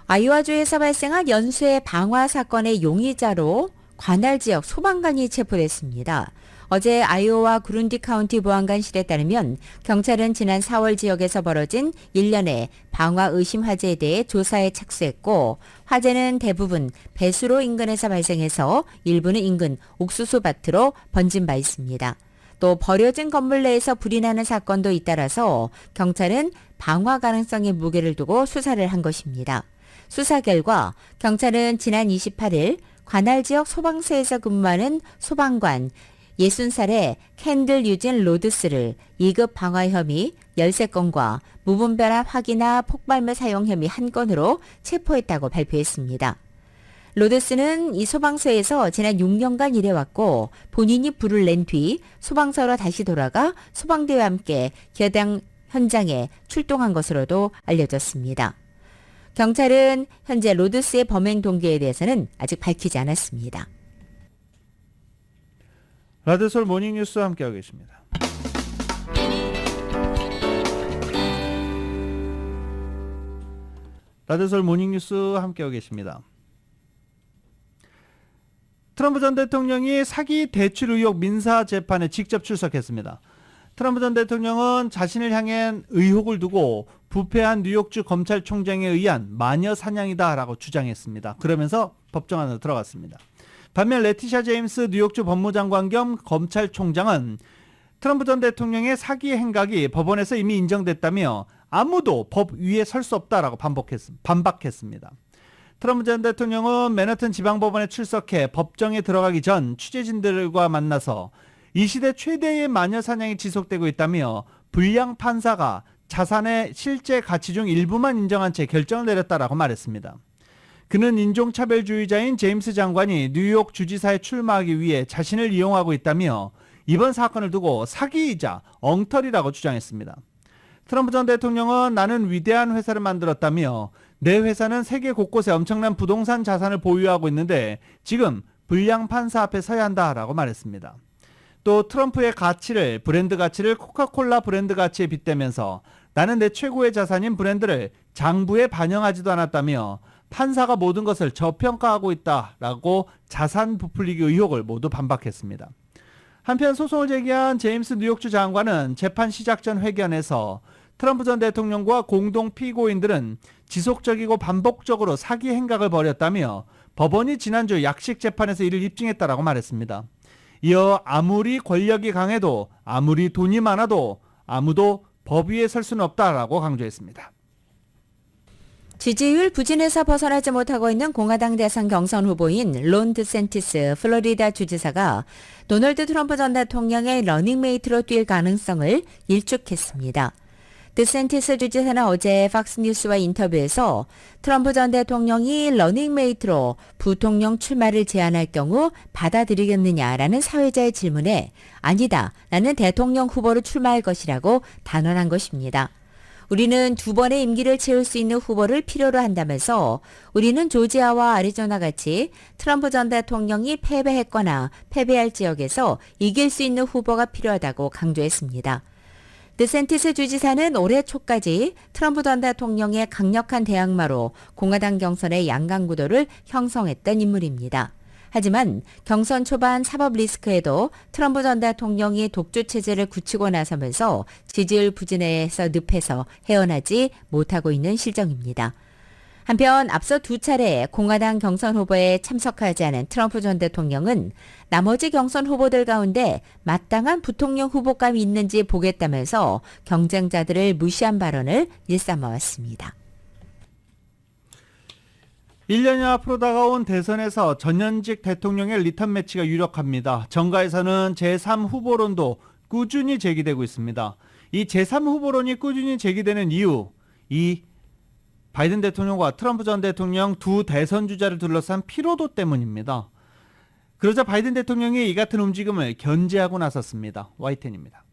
아이오와주에서 발생한 연쇄 방화 사건의 용의자로 관할 지역 소방관이 체포됐습니다. 어제 아이오와 그룬디 카운티 보안관실에 따르면 경찰은 지난 4월 지역에서 벌어진 일련의 방화 의심 화재에 대해 조사에 착수했고 화재는 대부분 배수로 인근에서 발생해서 일부는 인근 옥수수 밭으로 번진 바 있습니다. 또 버려진 건물 내에서 불이 나는 사건도 잇따라서 경찰은 방화 가능성에 무게를 두고 수사를 한 것입니다. 수사 결과 경찰은 지난 28일 관할 지역 소방서에서 근무하는 소방관 60살의 캔들 유진 로드스를 2급 방화 혐의 13건과 무분별한 화기나 폭발물 사용 혐의 1건으로 체포했다고 발표했습니다. 로드스는 이 소방서에서 지난 6년간 일해왔고 본인이 불을 낸 뒤 소방서로 다시 돌아가 소방대와 함께 겨당 현장에 출동한 것으로도 알려졌습니다. 경찰은 현재 로드스의 범행 동기에 대해서는 아직 밝히지 않았습니다. 라디오서울 모닝뉴스와 함께하고 계십니다. 라디오서울 모닝뉴스와 함께하고 계십니다. 트럼프 전 대통령이 사기 대출 의혹 민사 재판에 직접 출석했습니다. 트럼프 전 대통령은 자신을 향한 의혹을 두고 부패한 뉴욕주 검찰총장에 의한 마녀 사냥이다라고 주장했습니다. 그러면서 법정 안으로 들어갔습니다. 반면 레티샤 제임스 뉴욕주 법무장관 겸 검찰총장은 트럼프 전 대통령의 사기 행각이 법원에서 이미 인정됐다며 아무도 법 위에 설 수 없다라고 반박했습니다. 트럼프 전 대통령은 맨해튼 지방법원에 출석해 법정에 들어가기 전 취재진들과 만나서 이 시대 최대의 마녀 사냥이 지속되고 있다며 불량 판사가 자산의 실제 가치 중 일부만 인정한 채 결정을 내렸다라고 말했습니다. 그는 인종차별주의자인 제임스 장관이 뉴욕 주지사에 출마하기 위해 자신을 이용하고 있다며 이번 사건을 두고 사기이자 엉터리라고 주장했습니다. 트럼프 전 대통령은 나는 위대한 회사를 만들었다며 내 회사는 세계 곳곳에 엄청난 부동산 자산을 보유하고 있는데 지금 불량 판사 앞에 서야 한다라고 말했습니다. 또 트럼프의 가치를 브랜드 가치를 코카콜라 브랜드 가치에 빗대면서 나는 내 최고의 자산인 브랜드를 장부에 반영하지도 않았다며 판사가 모든 것을 저평가하고 있다라고 자산 부풀리기 의혹을 모두 반박했습니다. 한편 소송을 제기한 제임스 뉴욕주 장관은 재판 시작 전 회견에서 트럼프 전 대통령과 공동 피고인들은 지속적이고 반복적으로 사기 행각을 벌였다며 법원이 지난주 약식 재판에서 이를 입증했다라고 말했습니다. 이어 아무리 권력이 강해도 아무리 돈이 많아도 아무도 법 위에 설 수는 없다라고 강조했습니다. 지지율 부진에서 벗어나지 못하고 있는 공화당 대선 경선 후보인 론 드샌티스 플로리다 주지사가 도널드 트럼프 전 대통령의 러닝메이트로 뛸 가능성을 일축했습니다. 드샌티스 주지사는 어제 팍스뉴스와 인터뷰에서 트럼프 전 대통령이 러닝메이트로 부통령 출마를 제안할 경우 받아들이겠느냐라는 사회자의 질문에 아니다, 나는 대통령 후보로 출마할 것이라고 단언한 것입니다. 우리는 2번의 임기를 채울 수 있는 후보를 필요로 한다면서 우리는 조지아와 아리조나 같이 트럼프 전 대통령이 패배했거나 패배할 지역에서 이길 수 있는 후보가 필요하다고 강조했습니다. 드샌티스 주지사는 올해 초까지 트럼프 전 대통령의 강력한 대항마로 공화당 경선의 양강구도를 형성했던 인물입니다. 하지만 경선 초반 사법 리스크에도 트럼프 전 대통령이 독주 체제를 굳히고 나서면서 지지율 부진에서 늪에서 헤어나지 못하고 있는 실정입니다. 한편 앞서 2차례 공화당 경선 후보에 참석하지 않은 트럼프 전 대통령은 나머지 경선 후보들 가운데 마땅한 부통령 후보감이 있는지 보겠다면서 경쟁자들을 무시한 발언을 일삼아왔습니다. 1년여 앞으로 다가온 대선에서 전현직 대통령의 리턴 매치가 유력합니다. 정가에서는 제3 후보론도 꾸준히 제기되고 있습니다. 이 제3 후보론이 꾸준히 제기되는 이유, 이 바이든 대통령과 트럼프 전 대통령 두 대선 주자를 둘러싼 피로도 때문입니다. 그러자 바이든 대통령이 이 같은 움직임을 견제하고 나섰습니다. YTN입니다.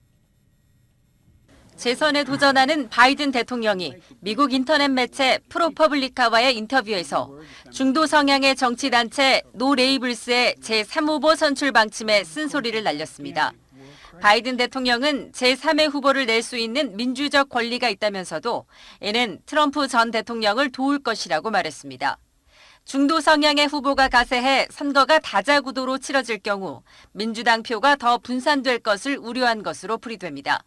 재선에 도전하는 바이든 대통령이 미국 인터넷 매체 프로퍼블리카와의 인터뷰에서 중도 성향의 정치단체 노 레이블스의 제3후보 선출 방침에 쓴소리를 날렸습니다. 바이든 대통령은 제3의 후보를 낼 수 있는 민주적 권리가 있다면서도 이는 트럼프 전 대통령을 도울 것이라고 말했습니다. 중도 성향의 후보가 가세해 선거가 다자구도로 치러질 경우 민주당 표가 더 분산될 것을 우려한 것으로 풀이됩니다.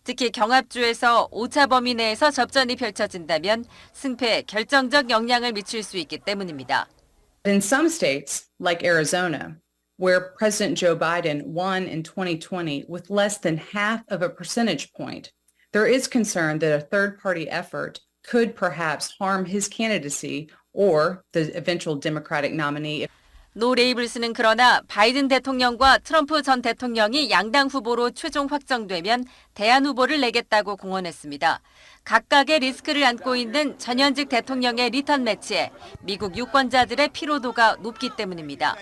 특히 경합주에서 오차 범위 내에서 접전이 펼쳐진다면 승패에 결정적 영향을 미칠 수 있기 때문입니다. In some states, like Arizona, where President Joe Biden won in 2020 with less than half of a percentage point, there is concern that a third-party effort could perhaps harm his candidacy or the eventual Democratic nominee. 노 레이블스는 그러나 바이든 대통령과 트럼프 전 대통령이 양당 후보로 최종 확정되면 대안 후보를 내겠다고 공언했습니다. 각각의 리스크를 안고 있는 전현직 대통령의 리턴 매치에 미국 유권자들의 피로도가 높기 때문입니다.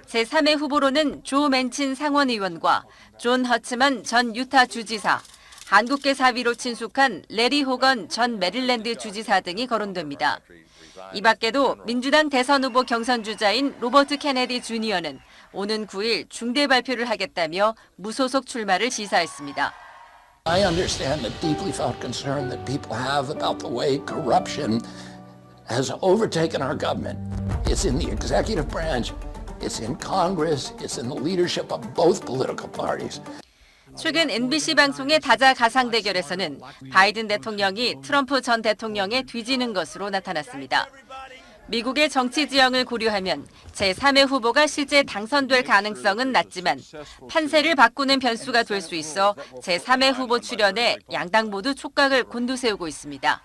제3의 후보로는 조 맨친 상원의원과 존 허츠먼 전 유타 주지사, 한국계 사위로 친숙한 레리 호건 전 메릴랜드 주지사 등이 거론됩니다. 이 밖에도 민주당 대선 후보 경선 주자인 로버트 케네디 주니어는 오는 9일 중대 발표를 하겠다며 무소속 출마를 시사했습니다. I understand the deeply felt concern that people have about the way corruption has overtaken our government. It's in the executive branch, it's in Congress, it's in the leadership of both political parties. 최근 MBC 방송의 다자가상 대결에서는 바이든 대통령이 트럼프 전 대통령에 뒤지는 것으로 나타났습니다. 미국의 정치 지형을 고려하면 제3의 후보가 실제 당선될 가능성은 낮지만 판세를 바꾸는 변수가 될 수 있어 제3의 후보 출연에 양당 모두 촉각을 곤두세우고 있습니다.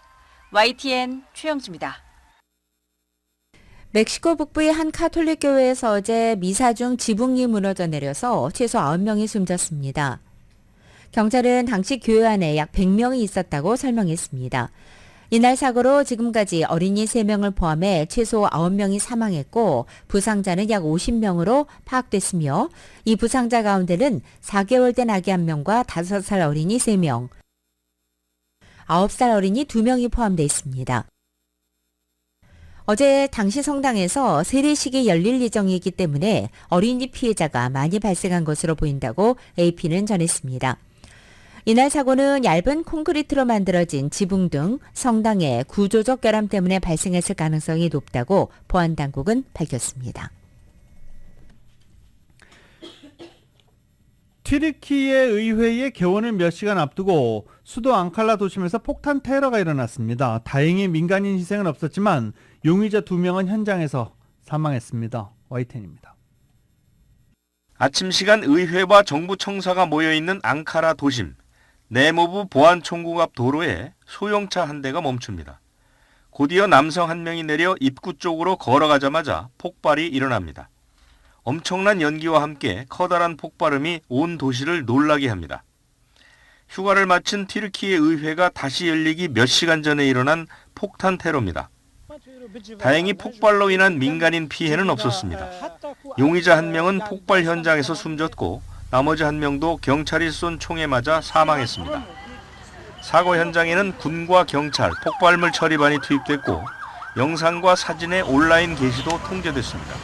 YTN 최영주입니다. 멕시코 북부의 한 카톨릭 교회에서 어제 미사 중 지붕이 무너져 내려서 최소 9명이 숨졌습니다. 경찰은 당시 교회 안에 약 100명이 있었다고 설명했습니다. 이날 사고로 지금까지 어린이 3명을 포함해 최소 9명이 사망했고 부상자는 약 50명으로 파악됐으며 이 부상자 가운데는 4개월 된 아기 1명과 5살 어린이 3명, 9살 어린이 2명이 포함되어 있습니다. 어제 당시 성당에서 세례식이 열릴 예정이기 때문에 어린이 피해자가 많이 발생한 것으로 보인다고 AP는 전했습니다. 이날 사고는 얇은 콘크리트로 만들어진 지붕 등 성당의 구조적 결함 때문에 발생했을 가능성이 높다고 보안당국은 밝혔습니다. 튀르키예 의회의 개원을 몇 시간 앞두고 수도 앙칼라 도심에서 폭탄 테러가 일어났습니다. 다행히 민간인 희생은 없었지만 용의자 2명은 현장에서 사망했습니다. YTN입니다. 아침 시간 의회와 정부 청사가 모여있는 앙카라 도심. 내무부 보안총국 앞 도로에 소형차 한 대가 멈춥니다. 곧이어 남성 한 명이 내려 입구 쪽으로 걸어가자마자 폭발이 일어납니다. 엄청난 연기와 함께 커다란 폭발음이 온 도시를 놀라게 합니다. 휴가를 마친 튀르키예 의회가 다시 열리기 몇 시간 전에 일어난 폭탄 테러입니다. 다행히 폭발로 인한 민간인 피해는 없었습니다. 용의자 한 명은 폭발 현장에서 숨졌고 나머지 한 명도 경찰이 쏜 총에 맞아 사망했습니다. 사고 현장에는 군과 경찰, 폭발물 처리반이 투입됐고 영상과 사진의 온라인 게시도 통제됐습니다.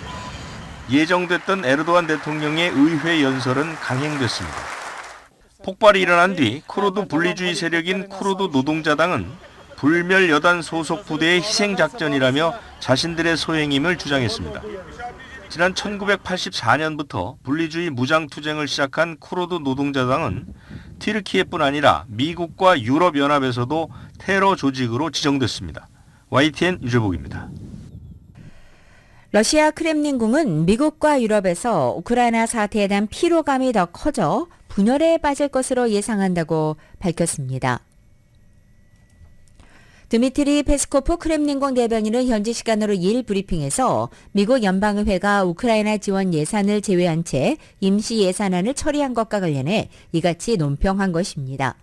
예정됐던 에르도안 대통령의 의회 연설은 강행됐습니다. 폭발이 일어난 뒤 쿠르드 분리주의 세력인 쿠르드 노동자당은 불멸 여단 소속 부대의 희생작전이라며 자신들의 소행임을 주장했습니다. 지난 1984년부터 분리주의 무장투쟁을 시작한 쿠르드 노동자당은 튀르키예뿐 아니라 미국과 유럽연합에서도 테러 조직으로 지정됐습니다. YTN 유재복입니다. 러시아 크렘린궁은 미국과 유럽에서 우크라이나 사태에 대한 피로감이 더 커져 분열에 빠질 것으로 예상한다고 밝혔습니다. 드미트리 페스코프 크렘린궁 대변인은 현지 시간으로 2일 브리핑에서 미국 연방의회가 우크라이나 지원 예산을 제외한 채 임시 예산안을 처리한 것과 관련해 이같이 논평한 것입니다.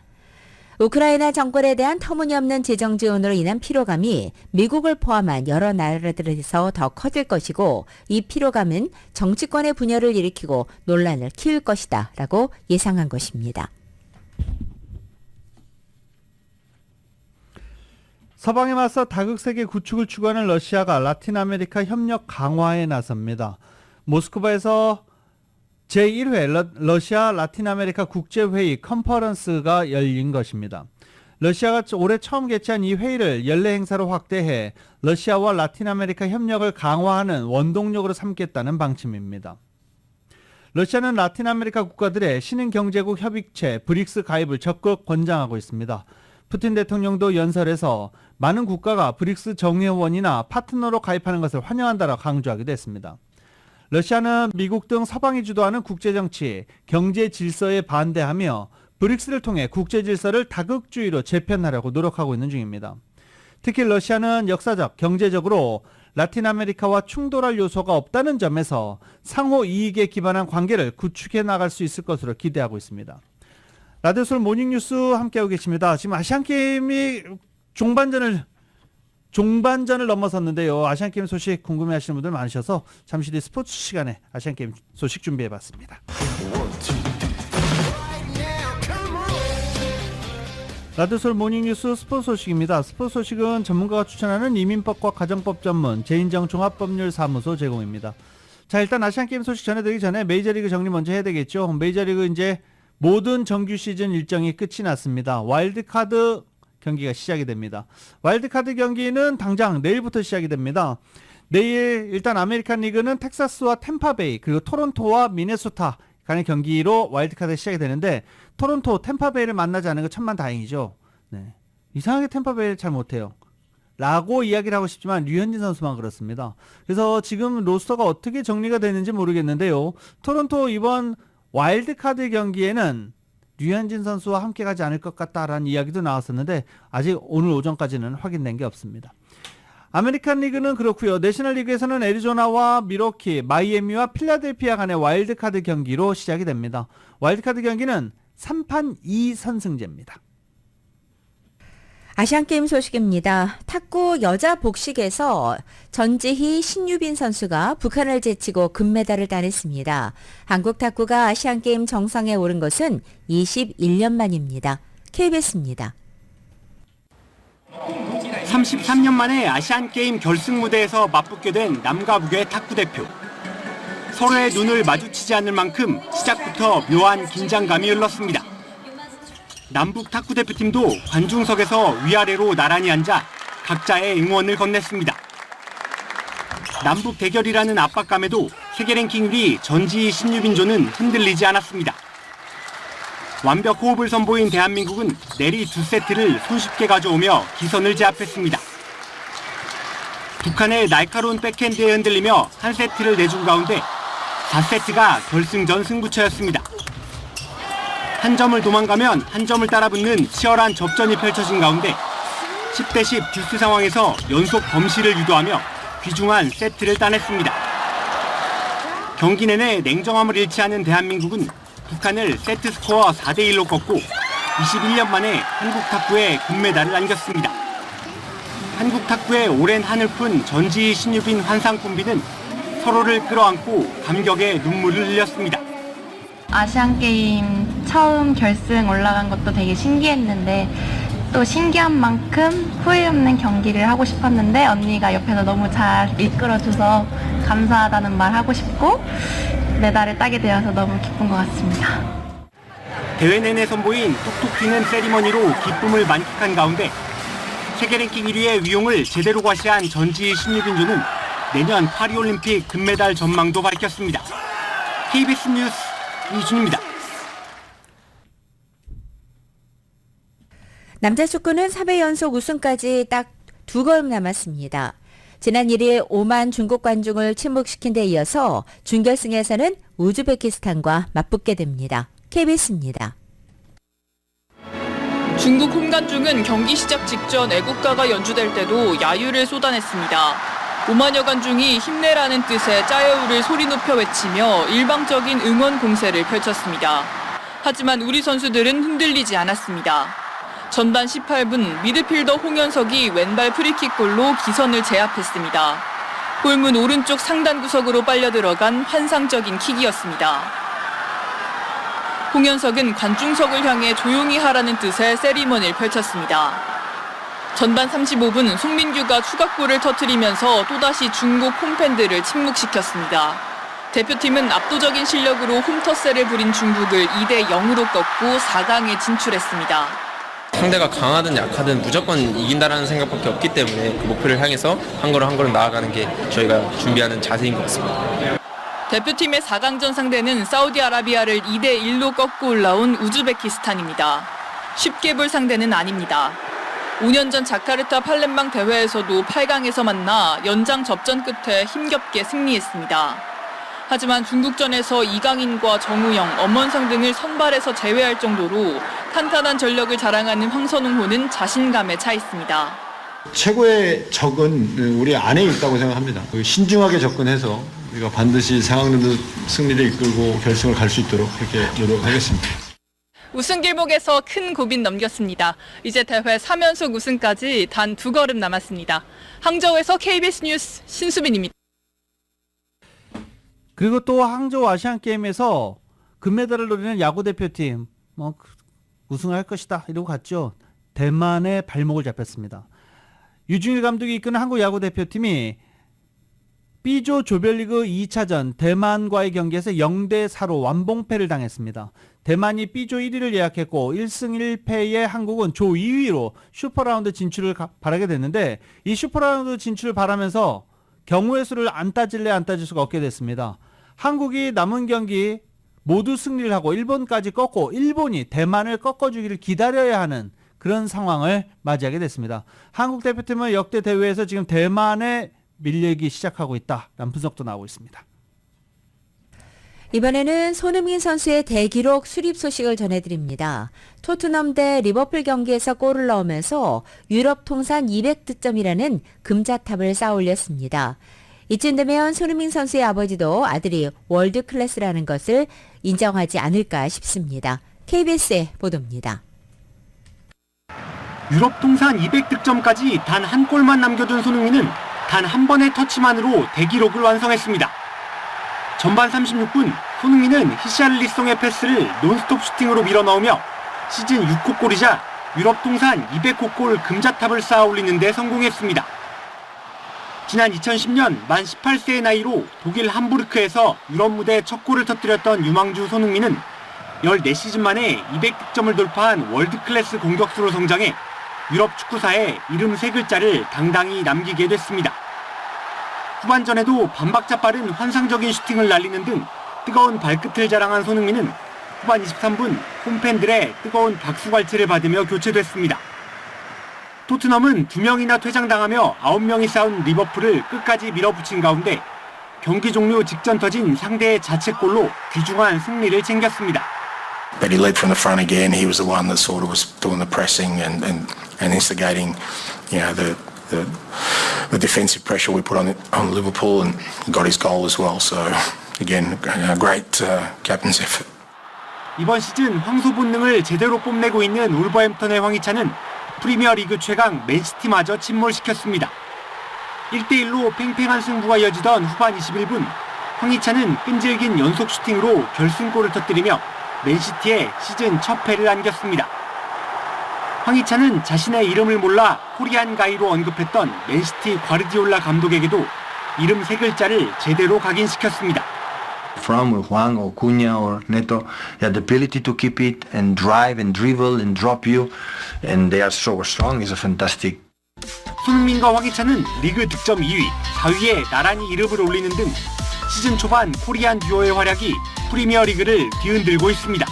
우크라이나 정권에 대한 터무니없는 재정 지원으로 인한 피로감이 미국을 포함한 여러 나라들에서 더 커질 것이고 이 피로감은 정치권의 분열을 일으키고 논란을 키울 것이다 라고 예상한 것입니다. 서방에 맞서 다극세계 구축을 추구하는 러시아가 라틴 아메리카 협력 강화에 나섭니다. 모스크바에서 제1회 러시아 라틴 아메리카 국제회의 컨퍼런스가 열린 것입니다. 러시아가 올해 처음 개최한 이 회의를 연례 행사로 확대해 러시아와 라틴 아메리카 협력을 강화하는 원동력으로 삼겠다는 방침입니다. 러시아는 라틴 아메리카 국가들의 신흥경제국 협의체 브릭스 가입을 적극 권장하고 있습니다. 푸틴 대통령도 연설에서 많은 국가가 브릭스 정회원이나 파트너로 가입하는 것을 환영한다라고 강조하기도 했습니다. 러시아는 미국 등 서방이 주도하는 국제정치, 경제 질서에 반대하며 브릭스를 통해 국제 질서를 다극주의로 재편하려고 노력하고 있는 중입니다. 특히 러시아는 역사적, 경제적으로 라틴 아메리카와 충돌할 요소가 없다는 점에서 상호 이익에 기반한 관계를 구축해 나갈 수 있을 것으로 기대하고 있습니다. 라디오솔 모닝뉴스 함께하고 계십니다. 지금 아시안게임이 종반전을 넘어섰는데요. 아시안게임 소식 궁금해하시는 분들 많으셔서 잠시 뒤 스포츠 시간에 아시안게임 소식 준비해봤습니다. 라디오솔 모닝뉴스 스포츠 소식입니다. 스포츠 소식은 전문가가 추천하는 이민법과 가정법 전문 재인정 종합법률사무소 제공입니다. 자, 일단 아시안게임 소식 전해드리기 전에 메이저리그 정리 먼저 해야 되겠죠. 메이저리그 이제 모든 정규 시즌 일정이 끝이 났습니다. 와일드카드 경기가 시작이 됩니다. 와일드카드 경기는 당장 내일부터 시작이 됩니다. 내일 일단 아메리칸 리그는 텍사스와 템파베이 그리고 토론토와 미네소타 간의 경기로 와일드카드가 시작이 되는데 토론토, 템파베이를 만나지 않은 건 천만다행이죠. 네. 이상하게 템파베이를 잘 못해요. 라고 이야기를 하고 싶지만 류현진 선수만 그렇습니다. 그래서 지금 로스터가 어떻게 정리가 되는지 모르겠는데요. 토론토 이번 와일드카드 경기에는 류현진 선수와 함께 가지 않을 것 같다라는 이야기도 나왔었는데 아직 오늘 오전까지는 확인된 게 없습니다. 아메리칸 리그는 그렇고요. 내셔널리그에서는 애리조나와 미러키, 마이애미와 필라델피아 간의 와일드카드 경기로 시작이 됩니다. 와일드카드 경기는 3판 2선승제입니다. 아시안게임 소식입니다. 탁구 여자 복식에서 전지희, 신유빈 선수가 북한을 제치고 금메달을 따냈습니다. 한국 탁구가 아시안게임 정상에 오른 것은 21년 만입니다. KBS입니다. 33년 만에 아시안게임 결승 무대에서 맞붙게 된 남과 북의 탁구 대표. 서로의 눈을 마주치지 않을 만큼 시작부터 묘한 긴장감이 흘렀습니다. 남북 탁구 대표팀도 관중석에서 위아래로 나란히 앉아 각자의 응원을 건넸습니다. 남북 대결이라는 압박감에도 세계 랭킹 1위 전지희 신유빈조는 흔들리지 않았습니다. 완벽 호흡을 선보인 대한민국은 내리 2세트를 손쉽게 가져오며 기선을 제압했습니다. 북한의 날카로운 백핸드에 흔들리며 한 세트를 내준 가운데 4세트가 결승전 승부처였습니다. 한 점을 도망가면 한 점을 따라붙는 치열한 접전이 펼쳐진 가운데 10대10 듀스 상황에서 연속 범실을 유도하며 귀중한 세트를 따냈습니다. 경기 내내 냉정함을 잃지 않은 대한민국은 북한을 세트 스코어 4대1로 꺾고 21년 만에 한국 탁구에 금메달을 안겼습니다. 한국 탁구의 오랜 한을 푼 전지희, 신유빈 환상 콤비는 서로를 끌어안고 감격의 눈물을 흘렸습니다. 아시안게임 처음 결승 올라간 것도 되게 신기했는데 또 신기한 만큼 후회 없는 경기를 하고 싶었는데 언니가 옆에서 너무 잘 이끌어줘서 감사하다는 말 하고 싶고 메달을 따게 되어서 너무 기쁜 것 같습니다. 대회 내내 선보인 톡톡 튀는 세리머니로 기쁨을 만끽한 가운데 세계 랭킹 1위의 위용을 제대로 과시한 전지희, 신유빈조는 내년 파리올림픽 금메달 전망도 밝혔습니다. KBS 뉴스 이준입니다. 남자 축구는 3회 연속 우승까지 딱 2걸음 남았습니다. 지난 1일 오만 중국 관중을 침묵시킨 데 이어서 준결승에서는 우즈베키스탄과 맞붙게 됩니다. KBS입니다. 중국 홍간중은 경기 시작 직전 애국가가 연주될 때도 야유를 쏟아냈습니다. 5만여 관중이 힘내라는 뜻의 짜여우를 소리 높여 외치며 일방적인 응원 공세를 펼쳤습니다. 하지만 우리 선수들은 흔들리지 않았습니다. 전반 18분 미드필더 홍현석이 왼발 프리킥골로 기선을 제압했습니다. 골문 오른쪽 상단 구석으로 빨려 들어간 환상적인 킥이었습니다. 홍현석은 관중석을 향해 조용히 하라는 뜻의 세리머니를 펼쳤습니다. 전반 35분 송민규가 추가골을 터뜨리면서 또다시 중국 홈팬들을 침묵시켰습니다. 대표팀은 압도적인 실력으로 홈터세를 부린 중국을 2대0으로 꺾고 4강에 진출했습니다. 상대가 강하든 약하든 무조건 이긴다라는 생각밖에 없기 때문에 그 목표를 향해서 한 걸음 나아가는 게 저희가 준비하는 자세인 것 같습니다. 대표팀의 4강전 상대는 사우디아라비아를 2대1로 꺾고 올라온 우즈베키스탄입니다. 쉽게 볼 상대는 아닙니다. 5년 전 자카르타 팔렘방 대회에서도 8강에서 만나 연장 접전 끝에 힘겹게 승리했습니다. 하지만 중국전에서 이강인과 정우영, 엄원상 등을 선발해서 제외할 정도로 탄탄한 전력을 자랑하는 황선홍호는 자신감에 차 있습니다. 최고의 적은 우리 안에 있다고 생각합니다. 신중하게 접근해서 우리가 반드시 상황에서 승리를 이끌고 결승을 갈 수 있도록 그렇게 노력하겠습니다. 우승 길목에서 큰 고빈 넘겼습니다. 이제 대회 3연속 우승까지 단 2걸음 남았습니다. 항저우에서 KBS 뉴스 신수빈입니다. 그리고 또 항저우 아시안게임에서 금메달을 노리는 야구대표팀 우승할 것이다 이러고 갔죠. 대만의 발목을 잡혔습니다. 유중일 감독이 이끄는 한국 야구대표팀이 B조 조별리그 2차전 대만과의 경기에서 0대4로 완봉패를 당했습니다. 대만이 B조 1위를 예약했고 1승 1패의 한국은 조 2위로 슈퍼라운드 진출을 바라게 됐는데 이 슈퍼라운드 진출을 바라면서 경우의 수를 안 따질 수가 없게 됐습니다. 한국이 남은 경기 모두 승리를 하고 일본까지 꺾고 일본이 대만을 꺾어주기를 기다려야 하는 그런 상황을 맞이하게 됐습니다. 한국 대표팀은 역대 대회에서 지금 대만에 밀리기 시작하고 있다라는 분석도 나오고 있습니다. 이번에는 손흥민 선수의 대기록 수립 소식을 전해드립니다. 토트넘 대 리버풀 경기에서 골을 넣으면서 유럽 통산 200득점이라는 금자탑을 쌓아올렸습니다. 이쯤 되면 손흥민 선수의 아버지도 아들이 월드 클래스라는 것을 인정하지 않을까 싶습니다. KBS의 보도입니다. 유럽 통산 200득점까지 단 한 골만 남겨둔 손흥민은 단 한 번의 터치만으로 대기록을 완성했습니다. 전반 36분 손흥민은 히샬리송의 패스를 논스톱 슈팅으로 밀어넣으며 시즌 6호 골이자 유럽 통산 200호 골 금자탑을 쌓아 올리는 데 성공했습니다. 지난 2010년 만 18세의 나이로 독일 함부르크에서 유럽 무대 첫 골을 터뜨렸던 유망주 손흥민은 14시즌 만에 200득점을 돌파한 월드클래스 공격수로 성장해 유럽 축구사에 이름 3글자를 당당히 남기게 됐습니다. 후반전에도 반박자 빠른 환상적인 슈팅을 날리는 등 뜨거운 발끝을 자랑한 손흥민은 후반 23분 홈팬들의 뜨거운 박수갈채를 받으며 교체됐습니다. 토트넘은 2명이나 퇴장당하며 9명이 싸운 리버풀을 끝까지 밀어붙인 가운데 경기 종료 직전 터진 상대의 자책골로 귀중한 승리를 챙겼습니다. But he led from the front again. He was the one that sort of was doing the pressing and instigating, the defensive pressure we put on Liverpool, and got his goal as well. So again, a great captain's effort. 이번 시즌 황소 본능을 제대로 뽐내고 있는 울버햄튼의 황희찬은 프리미어리그 최강 맨시티마저 침몰시켰습니다. 1대1로 팽팽한 승부가 이어지던 후반 21분 황희찬은 끈질긴 연속 슈팅으로 결승골을 터뜨리며 맨시티에 시즌 첫 패를 안겼습니다. 황희찬은 자신의 이름을 몰라 코리안 가이로 언급했던 맨시티 과르디올라 감독에게도 이름 3글자를 제대로 각인시켰습니다. From Juan or Cunha or Neto, they had the ability to keep it and drive and dribble and drop you, and they are so strong. It's a fantastic. 손흥민과 황희찬은 리그 득점 2위, 4위에 나란히 이름을 올리는 등 시즌 초반 코리안 듀오의 활약이 프리미어리그를 뒤흔들고 있습니다.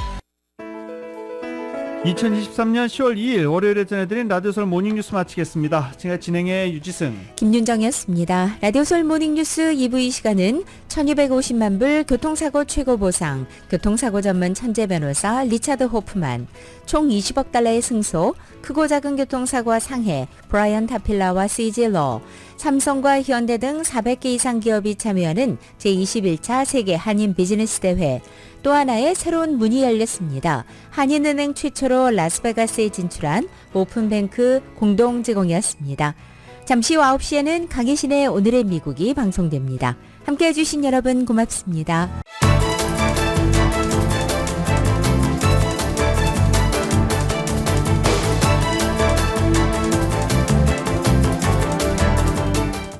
2023년 10월 2일 월요일에 전해드린 라디오솔 모닝뉴스 마치겠습니다. 제가 진행의 유지승, 김윤정이었습니다. 라디오솔 모닝뉴스 2부 이 시간은 1250만 불 교통사고 최고보상, 교통사고 전문 천재 변호사 리차드 호프만, 총 20억 달러의 승소, 크고 작은 교통사고와 상해, 브라이언 타필라와 CG로, 삼성과 현대 등 400개 이상 기업이 참여하는 제21차 세계 한인 비즈니스 대회, 또 하나의 새로운 문이 열렸습니다. 한인은행 최초로 라스베가스에 진출한 오픈뱅크 공동 제공이었습니다. 잠시 후 9시에는 강희신의 오늘의 미국이 방송됩니다. 함께해 주신 여러분 고맙습니다.